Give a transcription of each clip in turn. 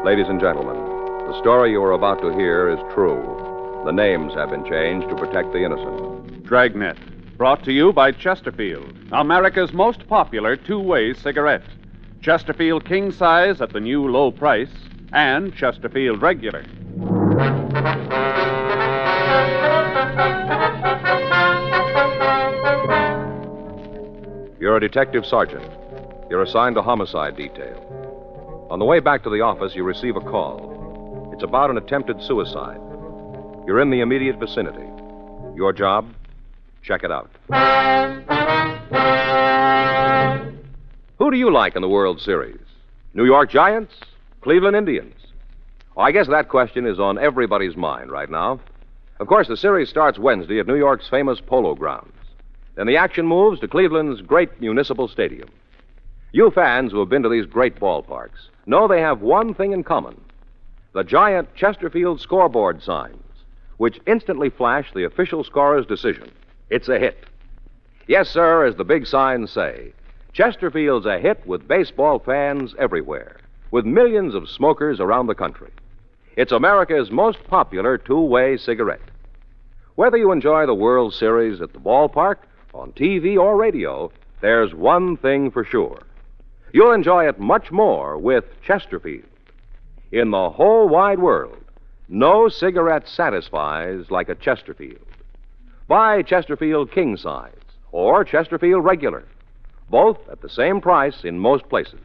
Ladies and gentlemen, the story you are about to hear is true. The names have been changed to protect the innocent. Dragnet, brought to you by Chesterfield, America's most popular two-way cigarette. Chesterfield King Size at the new low price, and Chesterfield Regular. You're a detective sergeant. You're assigned to homicide detail. On the way back to the office, you receive a call. It's about an attempted suicide. You're in the immediate vicinity. Your job? Check it out. Who do you like in the World Series? New York Giants? Cleveland Indians? Oh, I guess that question is on everybody's mind right now. Of course, the series starts Wednesday at New York's famous Polo Grounds. Then the action moves to Cleveland's great municipal stadium. You fans who have been to these great ballparks know they have one thing in common: the giant Chesterfield scoreboard signs, which instantly flash the official scorer's decision. It's a hit. Yes, sir, as the big signs say, Chesterfield's a hit with baseball fans everywhere, with millions of smokers around the country. It's America's most popular two-way cigarette. Whether you enjoy the World Series at the ballpark, on TV, or radio, there's one thing for sure. You'll enjoy it much more with Chesterfield. In the whole wide world, no cigarette satisfies like a Chesterfield. Buy Chesterfield King Size or Chesterfield Regular, both at the same price in most places.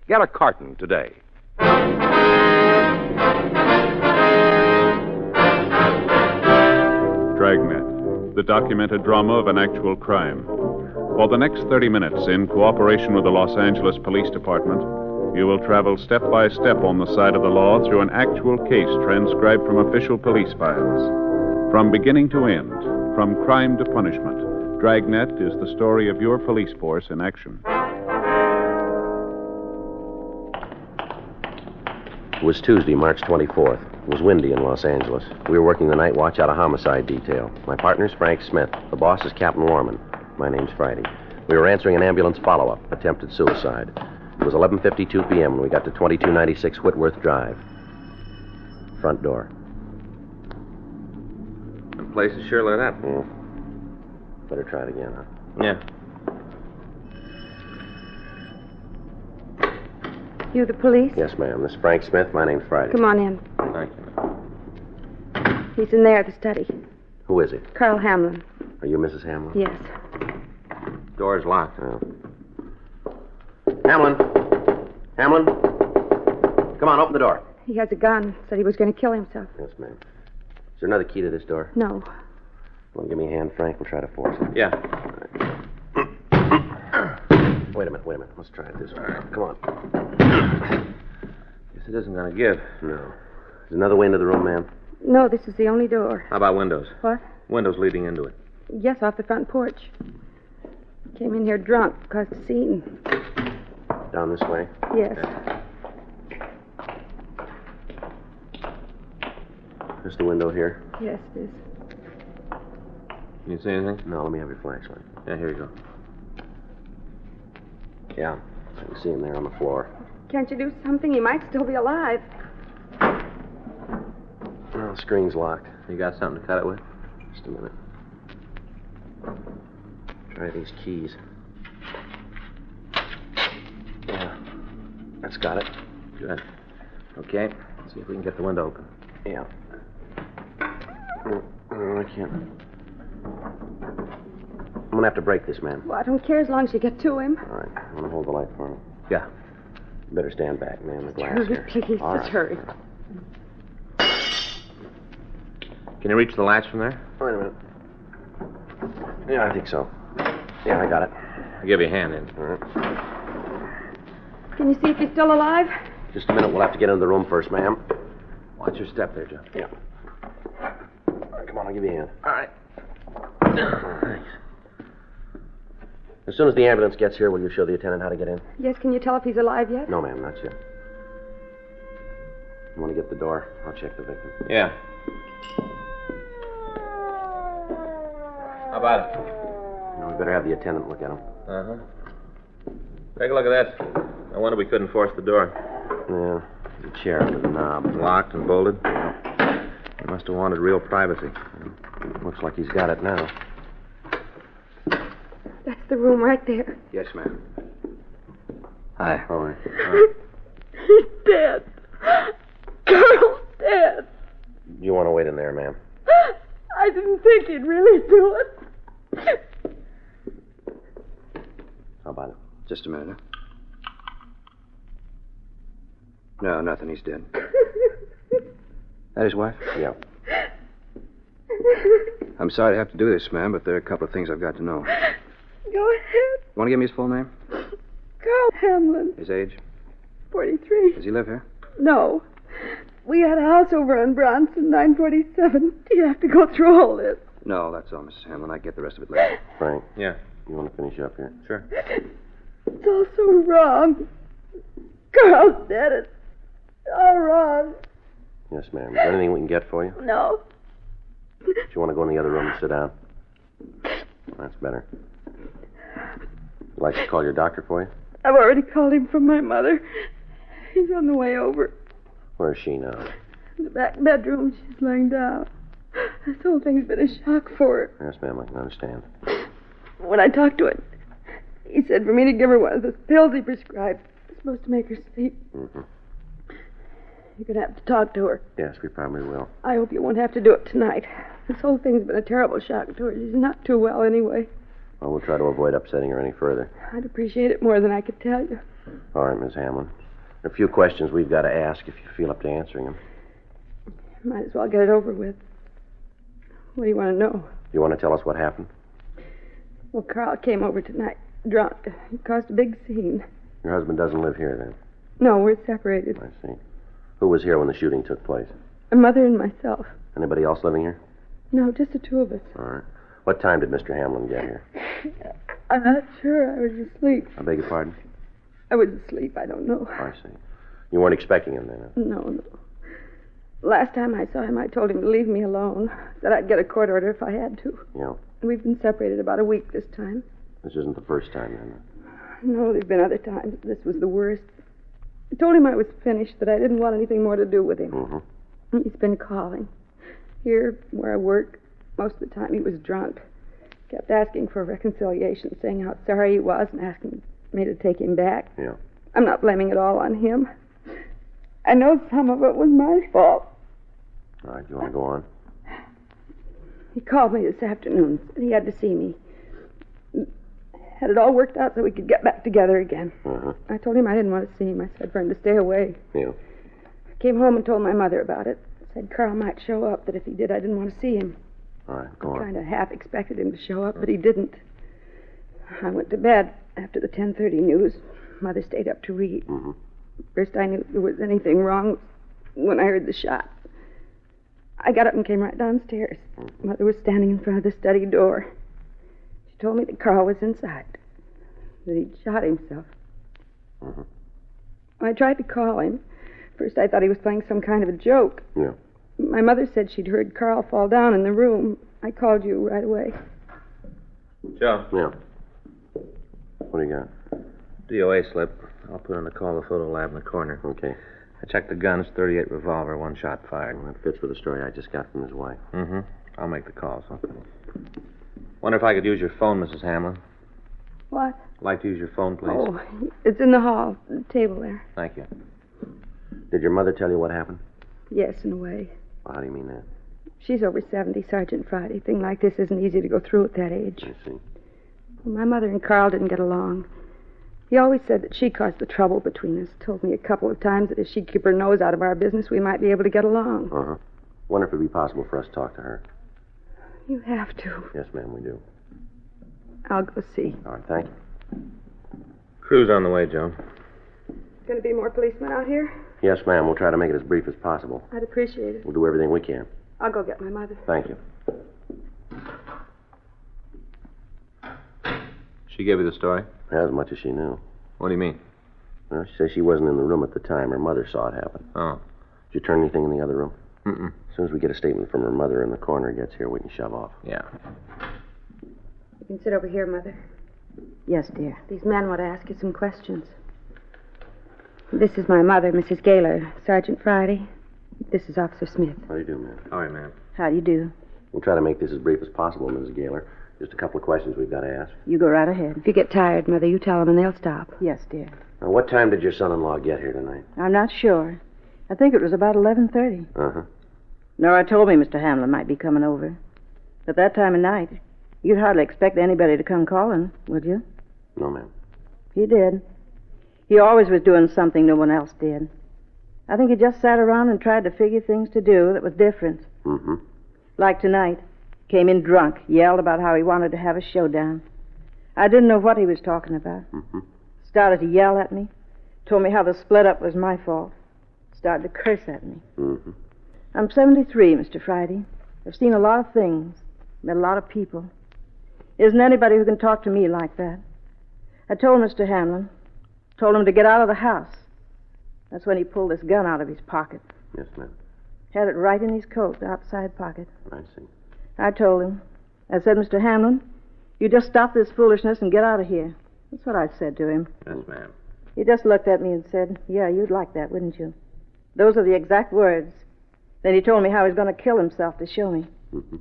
Get a carton today. Dragnet, the documented drama of an actual crime. For the next 30 minutes, in cooperation with the Los Angeles Police Department, you will travel step by step on the side of the law through an actual case transcribed from official police files. From beginning to end, from crime to punishment, Dragnet is the story of your police force in action. It was Tuesday, March 24th. It was windy in Los Angeles. We were working the night watch out of homicide detail. My partner's Frank Smith. The boss is Captain Warman. My name's Friday. We were answering an ambulance follow-up, attempted suicide. It was 11:52 p.m. when we got to 2296 Whitworth Drive. Front door. The place is sure lit up. Yeah. Better try it again, huh? Yeah. You the police? Yes, ma'am. This is Frank Smith. My name's Friday. Come on in. Thank you. He's in there at the study. Who is he? Carl Hamlin. Are you Mrs. Hamlin? Yes. Door's locked. Oh. Hamlin. Hamlin. Come on, open the door. He has a gun. Said he was going to kill himself. Yes, ma'am. Is there another key to this door? No. Want to give me a hand, Frank? We'll try to force it. Yeah. Wait a minute. Let's try it this way. Come on. Guess it isn't going to give. No. There's another way into the room, ma'am. No, this is the only door. How about windows? What? Windows leading into it. Yes, off the front porch. Came in here drunk, caused a scene. Down this way? Yes. There's the window here. Yes, it is. Can you see anything? No, let me have your flashlight. Yeah, here you go. Yeah, I can see him there on the floor. Can't you do something? He might still be alive. Well, the screen's locked. You got something to cut it with? Just a minute. Try these keys. Yeah, that's got it. Good. Okay, let's see if we can get the window open. Yeah. I can't. I'm gonna have to break this, man. Well, I don't care as long as you get to him. All right, I'm gonna hold the light for him. Yeah. You better stand back, man. The glass Hurry, here. please. All Just right. hurry. Can you reach the latch from there? Wait a minute. Yeah, I think so. Yeah, I got it. I'll give you a hand in. All right. Can you see if he's still alive? Just a minute. We'll have to get into the room first, ma'am. Watch your step there, Joe. Yeah. All right, come on. I'll give you a hand. All right. Thanks. As soon as the ambulance gets here, will you show the attendant how to get in? Yes, can you tell if he's alive yet? No, ma'am, not yet. You want to get the door? I'll check the victim. Yeah. How about it? No, we better have the attendant look at him. Uh-huh. Take a look at that. No wonder we couldn't force the door. Yeah. The chair under the knob. Locked and bolted? Yeah. He must have wanted real privacy. Looks like he's got it now. That's the room right there. Yes, ma'am. Hi. All right. He's dead. Carl's dead. You want to wait in there, ma'am? I didn't think he'd really do it. How about it? Just a minute. No, nothing. He's dead. That his wife? Yeah. I'm sorry to have to do this, ma'am, but there are a couple of things I've got to know. Go ahead. Want to give me his full name? Carl Hamlin, His age? 43. Does he live here? No. We had a house over on Bronson, 947. Do you have to go through all this? No, that's all, Mrs. Hamlin. I get the rest of it later. Frank, Yeah. you want to finish up here? Sure. It's all so wrong. Carl's dead. It's all wrong. Yes, ma'am. Is there anything we can get for you? No. Do you want to go in the other room and sit down? That's better. Would you like to call your doctor for you? I've already called him from my mother. He's on the way over. Where is she now? In the back bedroom, she's laying down. This whole thing's been a shock for her. Yes, ma'am. I can understand. When I talked to him, he said for me to give her one of those pills he prescribed. It's supposed to make her sleep. Mm-hmm. You're going to have to talk to her. Yes, we probably will. I hope you won't have to do it tonight. This whole thing's been a terrible shock to her. She's not too well anyway. Well, we'll try to avoid upsetting her any further. I'd appreciate it more than I could tell you. All right, Miss Hamlin. There are a few questions we've got to ask if you feel up to answering them. Might as well get it over with. What do you want to know? You want to tell us what happened? Well, Carl came over tonight, drunk. He caused a big scene. Your husband doesn't live here, then? No, we're separated. I see. Who was here when the shooting took place? A mother and myself. Anybody else living here? No, just the two of us. All right. What time did Mr. Hamlin get here? I'm not sure. I was asleep. I beg your pardon? I was asleep. I don't know. I see. You weren't expecting him then? Huh? No. Last time I saw him, I told him to leave me alone. Said I'd get a court order if I had to. Yeah. We've been separated about a week this time. This isn't the first time, then? No, there've been other times. This was the worst. I told him I was finished, that I didn't want anything more to do with him. Mm-hmm. He's been calling. Here, where I work, most of the time he was drunk. Kept asking for reconciliation, saying how sorry he was and asking me to take him back. Yeah. I'm not blaming it all on him. I know some of it was my fault. All right, you want to go on? He called me this afternoon, said he had to see me. Had it all worked out so we could get back together again. Uh-huh. I told him I didn't want to see him. I said for him to stay away. Yeah. I came home and told my mother about it. Said Carl might show up, that if he did, I didn't want to see him. All right, go on. Kind of half expected him to show up, but he didn't. I went to bed after the 10:30 news. Mother stayed up to read. Mm-hmm. First I knew there was anything wrong when I heard the shot. I got up and came right downstairs. Mm-hmm. Mother was standing in front of the study door. She told me that Carl was inside, that he'd shot himself. Mm-hmm. I tried to call him. First I thought he was playing some kind of a joke. Yeah. My mother said she'd heard Carl fall down in the room. I called you right away. Joe. Yeah. What do you got? DOA slip. I'll put in the call the photo lab in the corner. Okay. I checked the guns, 38 revolver, one shot fired. Well, that fits with the story I just got from his wife. Mm-hmm. I'll make the calls. Okay. Wonder if I could use your phone, Mrs. Hamlin. What? Like to use your phone, please? Oh, it's in the hall, the table there. Thank you. Did your mother tell you what happened? Yes, in a way. Well, how do you mean that? She's over 70, Sergeant Friday. Thing like this isn't easy to go through at that age. I see. Well, my mother and Carl didn't get along. He always said that she caused the trouble between us. Told me a couple of times that if she'd keep her nose out of our business, we might be able to get along. Uh-huh. Wonder if it'd be possible for us to talk to her. You have to. Yes, ma'am, we do. I'll go see. All right, thank you. Crew's on the way, Joe. Going to be more policemen out here? Yes, ma'am, we'll try to make it as brief as possible. I'd appreciate it. We'll do everything we can. I'll go get my mother. Thank you. She gave you the story? As much as she knew. What do you mean? Well, she says she wasn't in the room at the time. Her mother saw it happen. Oh. Did you turn anything in the other room? Mm-mm. As soon as we get a statement from her mother and the coroner gets here, we can shove off. Yeah. You can sit over here, Mother. Yes, dear. These men want to ask you some questions. This is my mother, Mrs. Gaylor. Sergeant Friday. This is Officer Smith. How do you do, ma'am? All right, ma'am. How do you do? We'll try to make this as brief as possible, Mrs. Gaylor. Just a couple of questions we've got to ask. You go right ahead. If you get tired, Mother, you tell them and they'll stop. Yes, dear. Now, what time did your son-in-law get here tonight? I'm not sure. I think it was about 11:30. Uh-huh. Nora told me Mr. Hamlin might be coming over. At that time of night, you'd hardly expect anybody to come calling, would you? No, ma'am. He did. He always was doing something no one else did. I think he just sat around and tried to figure things to do that was different. Mm-hmm. Like tonight. Came in drunk, yelled about how he wanted to have a showdown. I didn't know what he was talking about. Mm-hmm. Started to yell at me. Told me how the split up was my fault. Started to curse at me. Mm-hmm. I'm 73, Mr. Friday. I've seen a lot of things. Met a lot of people. Isn't anybody who can talk to me like that. I told Mr. Hamlin. Told him to get out of the house. That's when he pulled this gun out of his pocket. Yes, ma'am. Had it right in his coat, the outside pocket. I see. I told him. I said, Mr. Hamlin, you just stop this foolishness and get out of here. That's what I said to him. Yes, ma'am. He just looked at me and said, yeah, you'd like that, wouldn't you? Those are the exact words. Then he told me how he was going to kill himself to show me. Mm-hmm.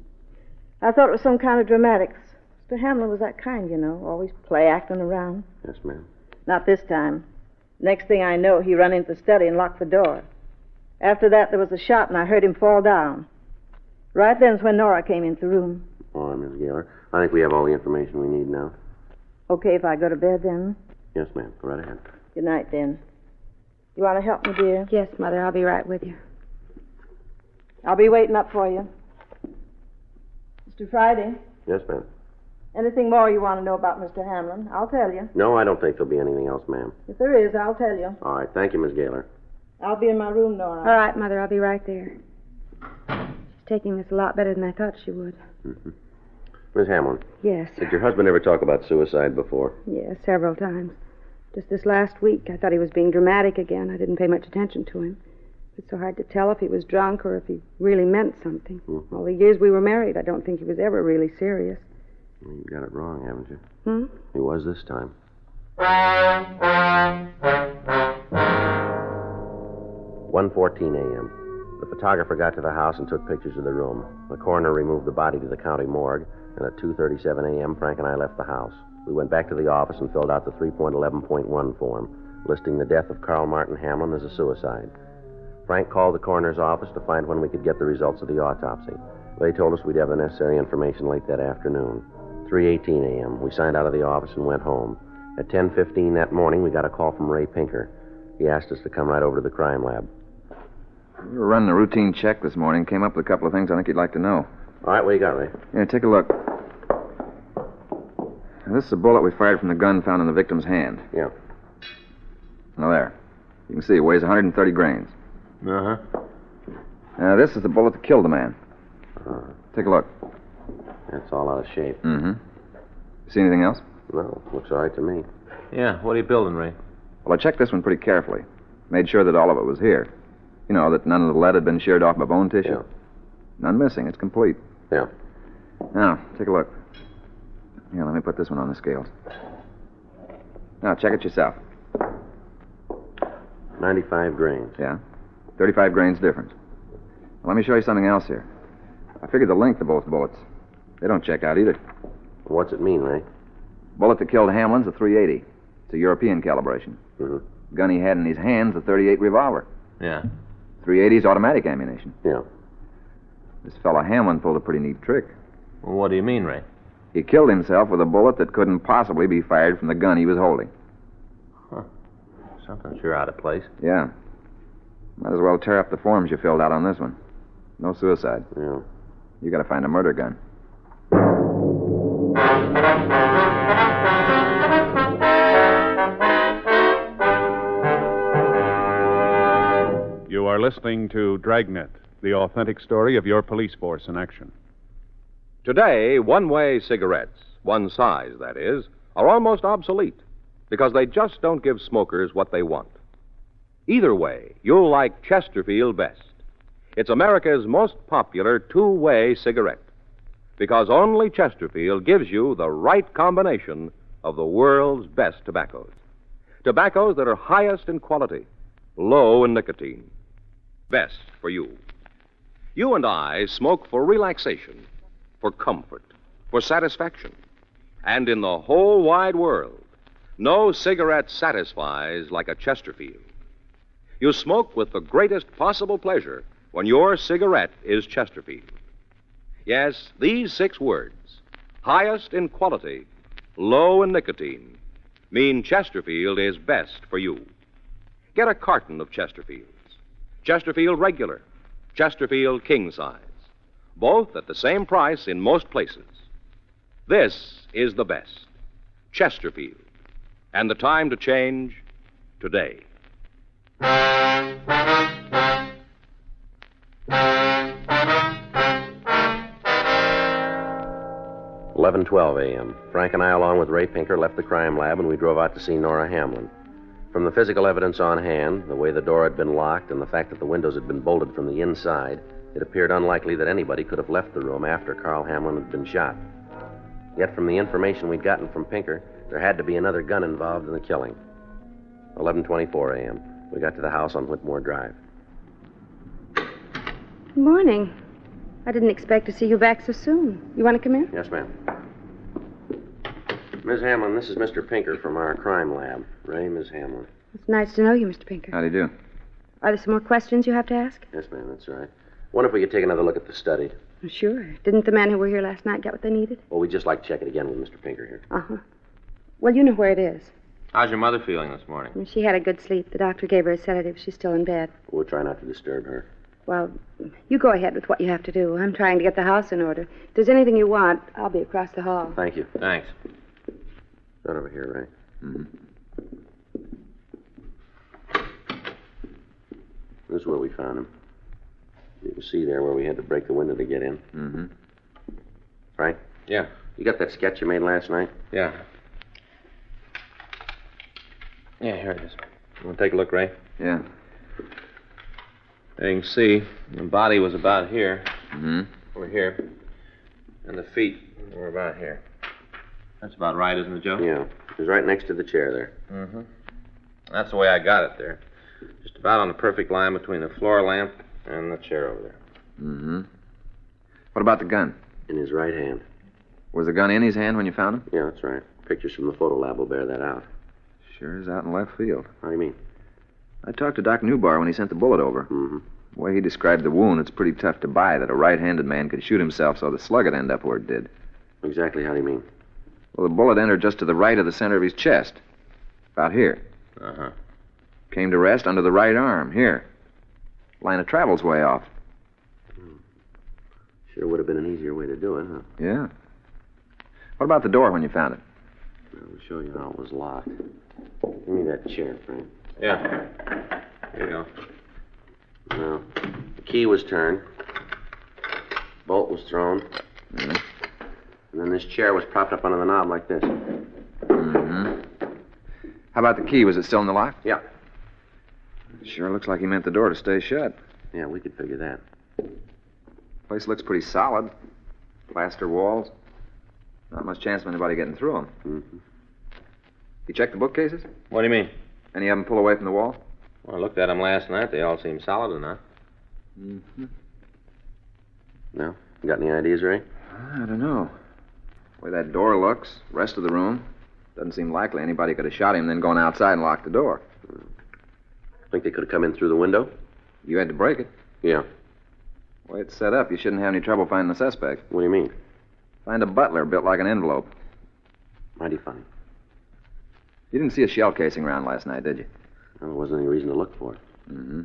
I thought it was some kind of dramatics. Mr. Hamlin was that kind, you know, always play-acting around. Yes, ma'am. Not this time. Next thing I know, he ran into the study and locked the door. After that, there was a shot, and I heard him fall down. Right then's when Nora came into the room. All right, Miss Gaylor. I think we have all the information we need now. Okay, if I go to bed then? Yes, ma'am. Go right ahead. Good night, then. You want to help me, dear? Yes, Mother, I'll be right with you. I'll be waiting up for you. Mr. Friday, Yes, ma'am. anything more you want to know about Mr. Hamlin, I'll tell you. No, I don't think there'll be anything else, ma'am. If there is, I'll tell you. All right. Thank you, Miss Gaylor. I'll be in my room, Nora. All right, Mother, I'll be right there. She's taking this a lot better than I thought she would. Mm-hmm. Miss Hamlin, Yes. did your husband ever talk about suicide before? Yes, several times. Just this last week, I thought he was being dramatic again. I didn't pay much attention to him. It's so hard to tell if he was drunk or if he really meant something. Mm-hmm. All the years we were married, I don't think he was ever really serious. Well, you got it wrong, haven't you? Hmm? He was this time. 1:14 a.m. The photographer got to the house and took pictures of the room. The coroner removed the body to the county morgue, and at 2:37 a.m., Frank and I left the house. We went back to the office and filled out the 3.11.1 form, listing the death of Carl Martin Hamlin as a suicide. Frank called the coroner's office to find when we could get the results of the autopsy. They told us we'd have the necessary information late that afternoon. 3:18 a.m., we signed out of the office and went home. At 10:15 that morning, we got a call from Ray Pinker. He asked us to come right over to the crime lab. We were running a routine check this morning. Came up with a couple of things I think you'd like to know. All right, what you got, Ray? Here, take a look. Now, this is a bullet we fired from the gun found in the victim's hand. Yeah. Now, there. You can see it weighs 130 grains. Uh-huh. Now, this is the bullet that killed the man. Take a look. That's all out of shape. Mm-hmm. See anything else? No, looks all right to me. Yeah, what are you building, Ray? Well, I checked this one pretty carefully. Made sure that all of it was here. You know, that none of the lead had been sheared off my bone tissue. Yeah. None missing. It's complete. Yeah. Now, take a look. Here, let me put this one on the scales. Now, check it yourself. 95 grains. Yeah. 35 grains difference. Now, let me show you something else here. I figured the length of both bullets. They don't check out either. What's it mean, Ray? Bullet that killed Hamlin's a .380. It's a European calibration. Mm-hmm. Gun he had in his hand's a .38 revolver. Yeah. .380's automatic ammunition. Yeah. This fella Hamlin pulled a pretty neat trick. Well, what do you mean, Ray? He killed himself with a bullet that couldn't possibly be fired from the gun he was holding. Something sure out of place. Yeah. Might as well tear up the forms you filled out on this one. No suicide. Yeah. You gotta find a murder gun. You are listening to Dragnet, the authentic story of your police force in action. Today, one-way cigarettes, one size, that is, are almost obsolete because they just don't give smokers what they want. Either way, you'll like Chesterfield best. It's America's most popular two-way cigarette because only Chesterfield gives you the right combination of the world's best tobaccos. Tobaccos that are highest in quality, low in nicotine. Best for you. You and I smoke for relaxation, for comfort, for satisfaction. And in the whole wide world, no cigarette satisfies like a Chesterfield. You smoke with the greatest possible pleasure when your cigarette is Chesterfield. Yes, these 6 words, highest in quality, low in nicotine, mean Chesterfield is best for you. Get a carton of Chesterfields. Chesterfield Regular, Chesterfield King Size. Both at the same price in most places. This is the best. Chesterfield. And the time to change, today. 11:12 a.m. Frank and I, along with Ray Pinker, left the crime lab and we drove out to see Nora Hamlin. From the physical evidence on hand, the way the door had been locked and the fact that the windows had been bolted from the inside, it appeared unlikely that anybody could have left the room after Carl Hamlin had been shot. Yet from the information we'd gotten from Pinker, there had to be another gun involved in the killing. 11:24 a.m. We got to the house on Whitmore Drive. Good morning. I didn't expect to see you back so soon. You want to come in? Yes, ma'am. Miss Hamlin, this is Mr. Pinker from our crime lab. Ray, Miss Hamlin. It's nice to know you, Mr. Pinker. How do you do? Are there some more questions you have to ask? Yes, ma'am, that's right. Wonder if we could take another look at the study. Oh, sure. Didn't the men who were here last night get what they needed? Well, we'd just like to check it again with Mr. Pinker here. Uh-huh. Well, you know where it is. How's your mother feeling this morning? She had a good sleep. The doctor gave her a sedative. She's still in bed. We'll try not to disturb her. Well, you go ahead with what you have to do. I'm trying to get the house in order. If there's anything you want, I'll be across the hall. Thank you. Thanks. Right over here, Ray. Mm-hmm. This is where we found him. You can see there where we had to break the window to get in. Mm-hmm. Frank? Yeah. You got that sketch you made last night? Yeah. Yeah, here it is. You want to take a look, Ray? Yeah. There you can see the body was about here. Mm-hmm. Over here. And the feet were about here. That's about right, isn't it, Joe? Yeah. It was right next to the chair there. Mm-hmm. That's the way I got it there. Just about on the perfect line between the floor lamp and the chair over there. Mm-hmm. What about the gun? In his right hand. Was the gun in his hand when you found him? Yeah, that's right. Pictures from the photo lab will bear that out. Sure is out in left field. How do you mean? I talked to Doc Newbar when he sent the bullet over. Mm-hmm. The way he described the wound, it's pretty tough to buy that a right-handed man could shoot himself so the slug would end up where it did. Exactly how do you mean? Well, the bullet entered just to the right of the center of his chest. About here. Uh-huh. Came to rest under the right arm, here. Line of travel's way off. Sure would have been an easier way to do it, huh? Yeah. What about the door when you found it? I'll show you how it was locked. Give me that chair, Frank. Yeah. Here you go. No. The key was turned. Bolt was thrown. Mm-hmm. And then this chair was propped up under the knob like this. Mm-hmm. How about the key? Was it still in the lock? Yeah. Sure looks like he meant the door to stay shut. Yeah, we could figure that. Place looks pretty solid. Plaster walls. Not much chance of anybody getting through them. Mm-hmm. You checked the bookcases? What do you mean? Any of them pull away from the wall? Well, I looked at them last night. They all seem solid enough. Mm-hmm. No? You got any ideas, Ray? I don't know. The way that door looks, rest of the room, doesn't seem likely anybody could have shot him, then gone outside and locked the door. Think they could have come in through the window? You had to break it. Yeah. The way it's set up, you shouldn't have any trouble finding the suspect. What do you mean? Find a butler built like an envelope. Mighty funny. You didn't see a shell casing around last night, did you? Well, there wasn't any reason to look for it. Mm-hmm.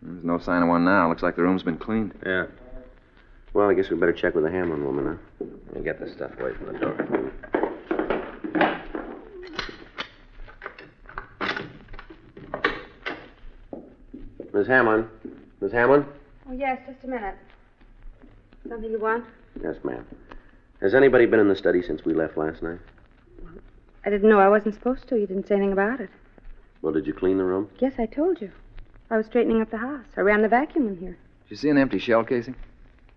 There's no sign of one now. Looks like the room's been cleaned. Yeah. Well, I guess we better check with the Hamlin woman, huh? Let me get this stuff away from the door. Miss Hamlin? Miss Hamlin? Oh, yes, just a minute. Something you want? Yes, ma'am. Has anybody been in the study since we left last night? I didn't know I wasn't supposed to. You didn't say anything about it. Well, did you clean the room? Yes, I told you. I was straightening up the house. I ran the vacuum in here. Did you see an empty shell casing?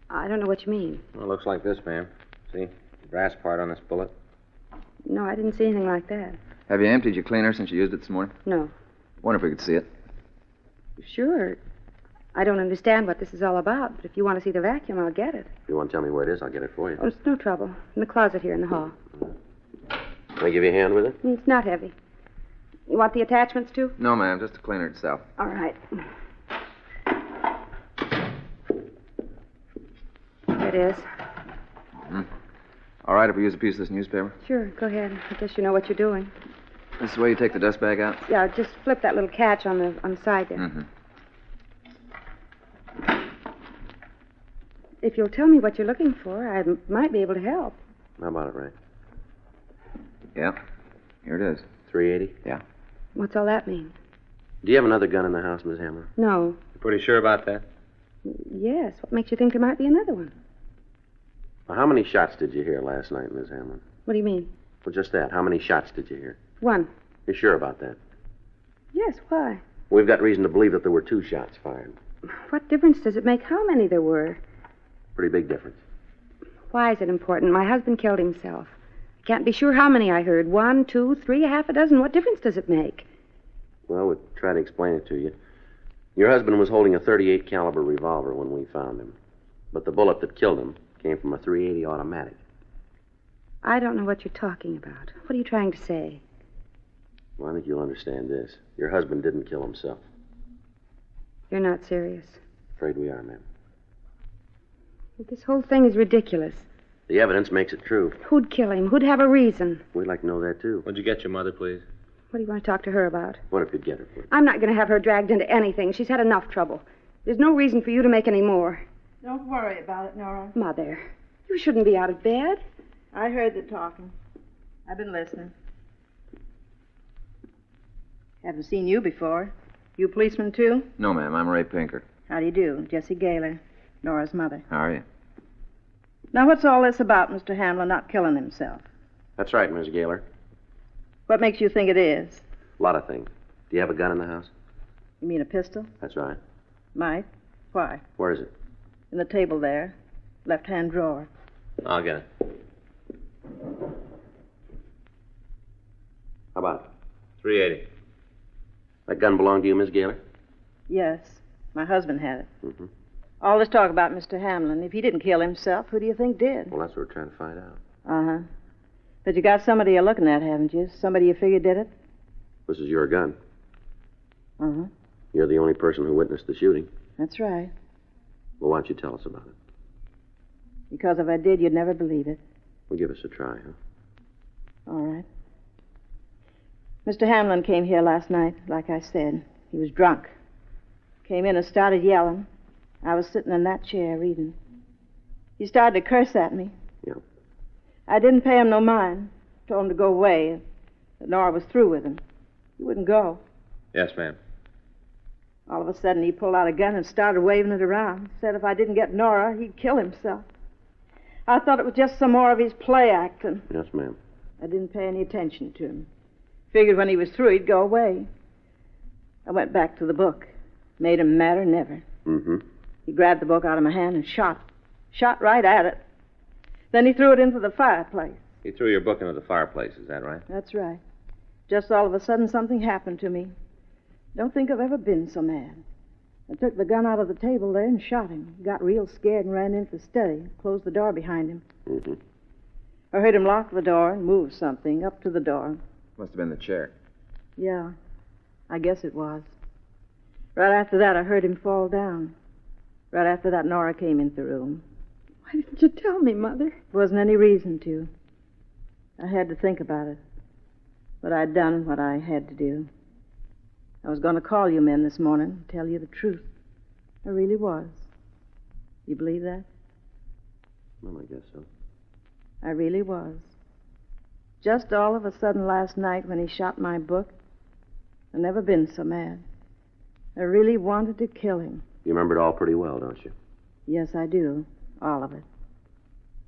I don't know what you mean. Well, it looks like this, ma'am. See? The brass part on this bullet. No, I didn't see anything like that. Have you emptied your cleaner since you used it this morning? No. Wonder if we could see it. Sure. I don't understand what this is all about, but if you want to see the vacuum, I'll get it. If you want to tell me where it is, I'll get it for you. Oh, it's no trouble. In the closet here in the hall. Can I give you a hand with it? It's not heavy. You want the attachments, too? No, ma'am, just the cleaner itself. All right. Here it is. All right if we use a piece of this newspaper? Sure, go ahead. I guess you know what you're doing. This is the way you take the dust bag out? Yeah, just flip that little catch on the side there. Mm-hmm. If you'll tell me what you're looking for, I might be able to help. How about it, Ray? Yeah. Here it is. 380? Yeah. What's all that mean? Do you have another gun in the house, Miss Hamler? No. You pretty sure about that? Yes. What makes you think there might be another one? Well, how many shots did you hear last night, Miss Hamler? What do you mean? Well, just that. How many shots did you hear? One. You're sure about that? Yes, why? We've got reason to believe that there were 2 shots fired. What difference does it make how many there were? Pretty big difference. Why is it important? My husband killed himself. I can't be sure how many I heard. 1, 2, 3, half a dozen. What difference does it make? Well, we'll try to explain it to you. Your husband was holding a .38 caliber revolver when we found him. But the bullet that killed him came from a .380 automatic. I don't know what you're talking about. What are you trying to say? Well, I think you'll understand this. Your husband didn't kill himself. You're not serious. Afraid we are, ma'am. This whole thing is ridiculous. The evidence makes it true. Who'd kill him? Who'd have a reason? We'd like to know that, too. Would you get your mother, please? What do you want to talk to her about? What if you'd get her, please? I'm not going to have her dragged into anything. She's had enough trouble. There's no reason for you to make any more. Don't worry about it, Nora. Mother, you shouldn't be out of bed. I heard the talking. I've been listening. Haven't seen you before. You a policeman, too? No, ma'am, I'm Ray Pinker. How do you do? Jesse Gaylor, Nora's mother. How are you? Now, what's all this about Mr. Hamlin not killing himself? That's right, Miss Gaylor. What makes you think it is? A lot of things. Do you have a gun in the house? You mean a pistol? That's right. Might. Why? Where is it? In the table there. Left-hand drawer. I'll get it. How about it? 380. That gun belonged to you, Miss Gaylor? Yes. My husband had it. Mm-hmm. All this talk about Mr. Hamlin. If he didn't kill himself, who do you think did? Well, that's what we're trying to find out. Uh-huh. But you got somebody you're looking at, haven't you? Somebody you figure did it? This is your gun. Uh-huh. You're the only person who witnessed the shooting. That's right. Well, why don't you tell us about it? Because if I did, you'd never believe it. Well, give us a try, huh? All right. Mr. Hamlin came here last night, like I said. He was drunk. Came in and started yelling. I was sitting in that chair reading. He started to curse at me. Yeah. I didn't pay him no mind. Told him to go away. That Nora was through with him. He wouldn't go. Yes, ma'am. All of a sudden, he pulled out a gun and started waving it around. Said if I didn't get Nora, he'd kill himself. I thought it was just some more of his play acting. Yes, ma'am. I didn't pay any attention to him. Figured when he was through, he'd go away. I went back to the book. Made him madder than ever. Mm-hmm. He grabbed the book out of my hand and shot. Shot right at it. Then he threw it into the fireplace. You threw your book into the fireplace, is that right? That's right. Just all of a sudden, something happened to me. Don't think I've ever been so mad. I took the gun out of the table there and shot him. He got real scared and ran into the study. Closed the door behind him. Mm-hmm. I heard him lock the door and move something up to the door. Must have been the chair. Yeah, I guess it was. Right after that, I heard him fall down. Right after that, Nora came into the room. Why didn't you tell me, Mother? Wasn't any reason to. I had to think about it. But I'd done what I had to do. I was going to call you men this morning and tell you the truth. I really was. You believe that? Well, I guess so. I really was. Just all of a sudden last night when he shot my book, I've never been so mad. I really wanted to kill him. You remember it all pretty well, don't you? Yes, I do. All of it.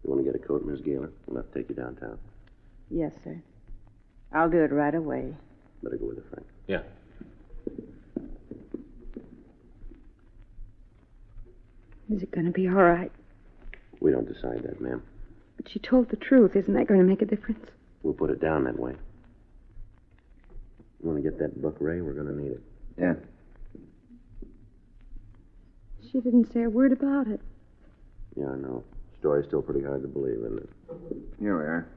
You want to get a coat, Miss Gaylor? We'll have to take you downtown. Yes, sir. I'll do it right away. Better go with her, Frank. Yeah. Is it going to be all right? We don't decide that, ma'am. But she told the truth. Isn't that going to make a difference? We'll put it down that way. You want to get that book, Ray? We're going to need it. Yeah. she didn't say a word about it. Yeah, I know. Story's still pretty hard to believe, isn't it? Here we are.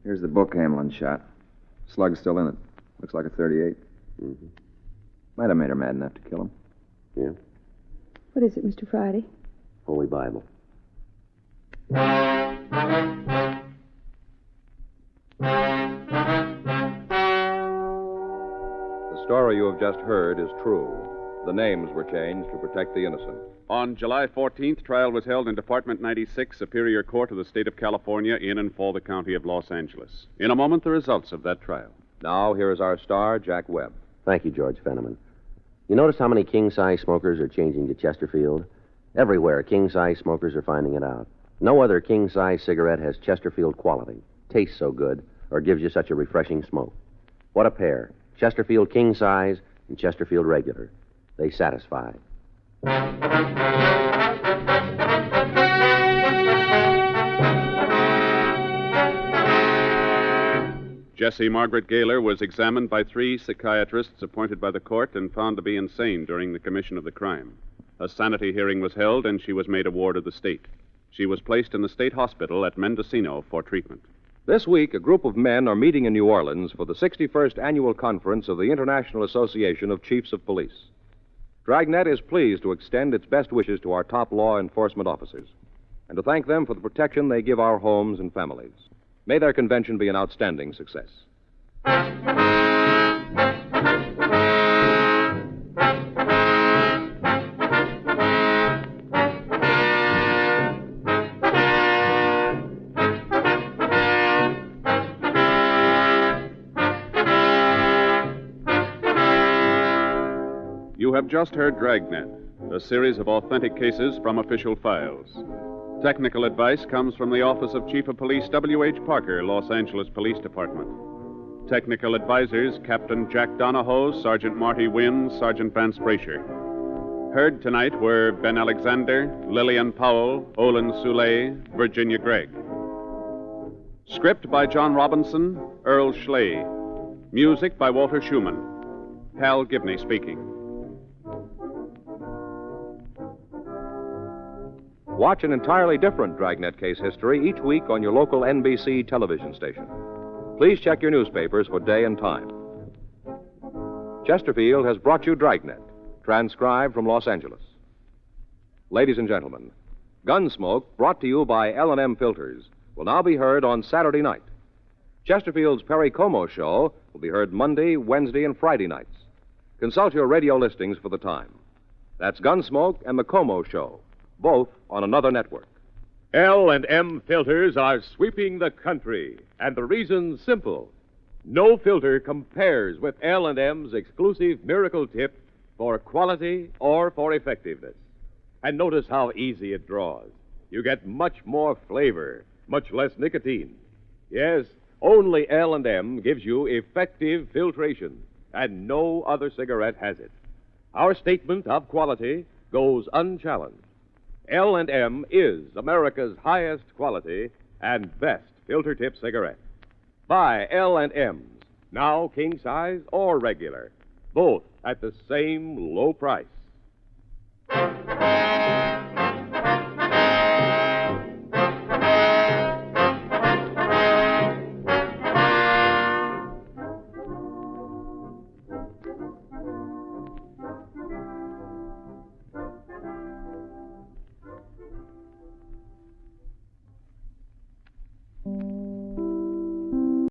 Here's the book Hamlin shot. Slug's still in it. Looks like a 38. Mm-hmm. Might have made her mad enough to kill him. Yeah? What is it, Mr. Friday? Holy Bible. The story you have just heard is true. The names were changed to protect the innocent. On July 14th, trial was held in Department 96, Superior Court of the State of California, in and for the County of Los Angeles. In a moment, the results of that trial. Now, here is our star, Jack Webb. Thank you, George Fenneman. You notice how many king-size smokers are changing to Chesterfield? Everywhere, king-size smokers are finding it out. No other king-size cigarette has Chesterfield quality, tastes so good, or gives you such a refreshing smoke. What a pair. Chesterfield king-size and Chesterfield regular. They satisfy. Jessie Margaret Gaylor was examined by 3 psychiatrists appointed by the court and found to be insane during the commission of the crime. A sanity hearing was held, and she was made a ward of the state. She was placed in the state hospital at Mendocino for treatment. This week, a group of men are meeting in New Orleans for the 61st Annual Conference of the International Association of Chiefs of Police. Dragnet is pleased to extend its best wishes to our top law enforcement officers and to thank them for the protection they give our homes and families. May their convention be an outstanding success. You have just heard Dragnet, a series of authentic cases from official files. Technical advice comes from the Office of Chief of Police W.H. Parker, Los Angeles Police Department. Technical advisors, Captain Jack Donahoe, Sergeant Marty Wynn, Sergeant Vance Brasher. Heard tonight were Ben Alexander, Lillian Powell, Olin Soule, Virginia Gregg. Script by John Robinson, Earl Schley. Music by Walter Schumann. Hal Gibney speaking. Watch an entirely different Dragnet case history each week on your local NBC television station. Please check your newspapers for day and time. Chesterfield has brought you Dragnet, transcribed from Los Angeles. Ladies and gentlemen, Gunsmoke, brought to you by L&M Filters, will now be heard on Saturday night. Chesterfield's Perry Como show will be heard Monday, Wednesday, and Friday nights. Consult your radio listings for the time. That's Gunsmoke and the Como show, both on another network. L&M filters are sweeping the country, and the reason's simple. No filter compares with L&M's exclusive Miracle Tip for quality or for effectiveness. And notice how easy it draws. You get much more flavor, much less nicotine. Yes, only L&M gives you effective filtration, and no other cigarette has it. Our statement of quality goes unchallenged. L&M is America's highest quality and best filter tip cigarette. Buy L&M's, now king size or regular, both at the same low price.